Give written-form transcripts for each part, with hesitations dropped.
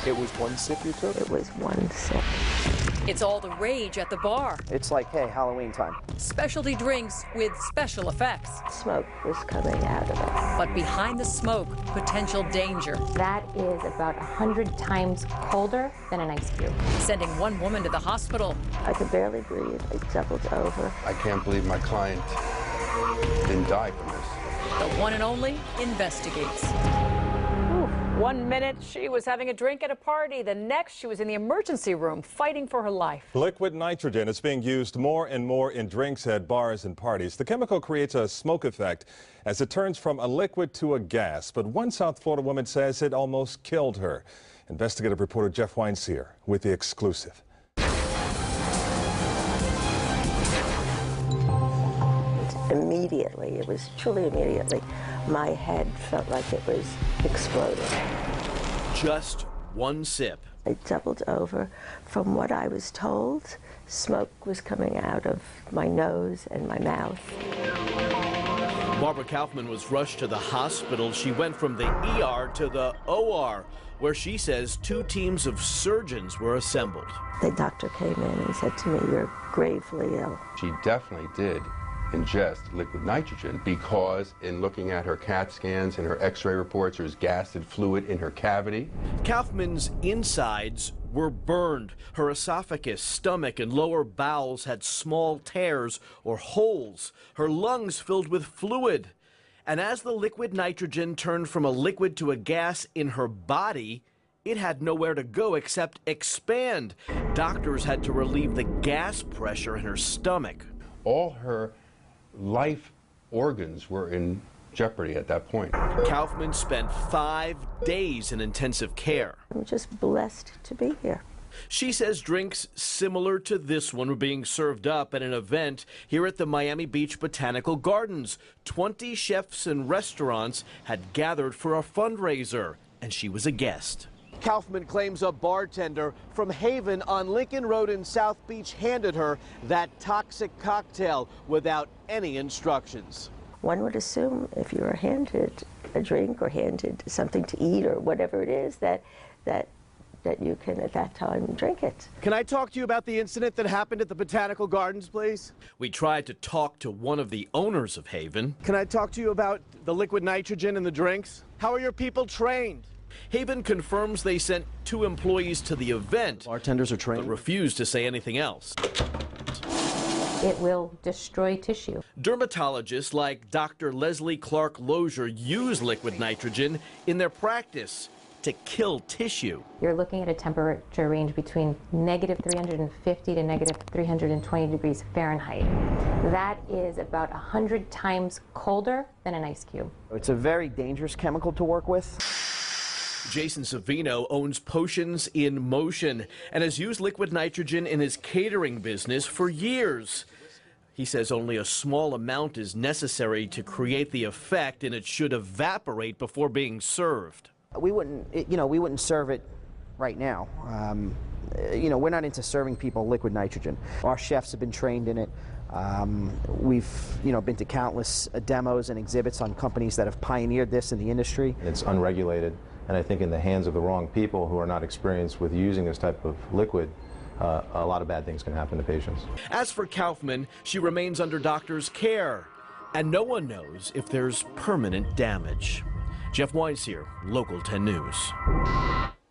It was one sip you took? It was one sip. It's all the rage at the bar. It's like, hey, Halloween time. Specialty drinks with special effects. Smoke was coming out of us. But behind the smoke, potential danger. That is about 100 times colder than an ice cube. Sending one woman to the hospital. I could barely breathe. I doubled over. I can't believe my client didn't die from this. The one and only investigates. 1 minute she was having a drink at a party. The next she was in the emergency room fighting for her life. Liquid nitrogen is being used more and more in drinks at bars and parties. The chemical creates a smoke effect as it turns from a liquid to a gas. But one South Florida woman says it almost killed her. Investigative reporter Jeff Weinseer with the exclusive. Immediately, it was truly immediately, my head felt like it was exploding. Just one sip. I doubled over. From what I was told, smoke was coming out of my nose and my mouth. Barbara Kaufman was rushed to the hospital. She went from the ER to the OR, where she says 2 teams of surgeons were assembled. The doctor came in and said to me, "You're gravely ill." She definitely did ingest liquid nitrogen because in looking at her CAT scans and her x-ray reports, there's gas and fluid in her cavity. Kaufman's insides were burned. Her esophagus, stomach, and lower bowels had small tears or holes. Her lungs filled with fluid. And as the liquid nitrogen turned from a liquid to a gas in her body, it had nowhere to go except expand. Doctors had to relieve the gas pressure in her stomach. All her life organs were in jeopardy at that point. Kaufman spent 5 days in intensive care. I'm just blessed to be here. She says drinks similar to this one were being served up at an event here at the Miami Beach Botanical Gardens. 20 chefs and restaurants had gathered for a fundraiser, and she was a guest. Kaufman claims a bartender from Haven on Lincoln Road in South Beach handed her that toxic cocktail without any instructions. One would assume if you were handed a drink or handed something to eat or whatever it is that you can at that time drink it. Can I talk to you about the incident that happened at the Botanical Gardens, please? We tried to talk to one of the owners of Haven. Can I talk to you about the liquid nitrogen in the drinks? How are your people trained? Haven confirms they sent 2 employees to the event. Bartenders are But trained. refused to say anything else. It will destroy tissue. Dermatologists like Dr. Leslie Clark Lozier use liquid nitrogen in their practice to kill tissue. You're looking at a temperature range between negative 350 to negative 320 degrees Fahrenheit. That is about 100 times colder than an ice cube. It's a very dangerous chemical to work with. Jason Savino owns Potions in Motion and has used liquid nitrogen in his catering business for years. He says only a small amount is necessary to create the effect, and it should evaporate before being served. We wouldn't serve it right now. We're not into serving people liquid nitrogen. Our chefs have been trained in it. We've been to countless demos and exhibits on companies that have pioneered this in the industry. It's unregulated, and I think in the hands of the wrong people who are not experienced with using this type of liquid, a lot of bad things can happen to patients. As for Kaufman, she remains under doctors' care, and no one knows if there's permanent damage. Jeff Weinseer, Local 10 News.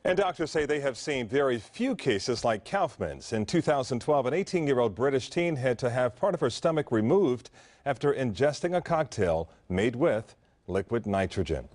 And doctors say they have seen very few cases like Kaufman's. In 2012, an 18-year-old British teen had to have part of her stomach removed after ingesting a cocktail made with liquid nitrogen.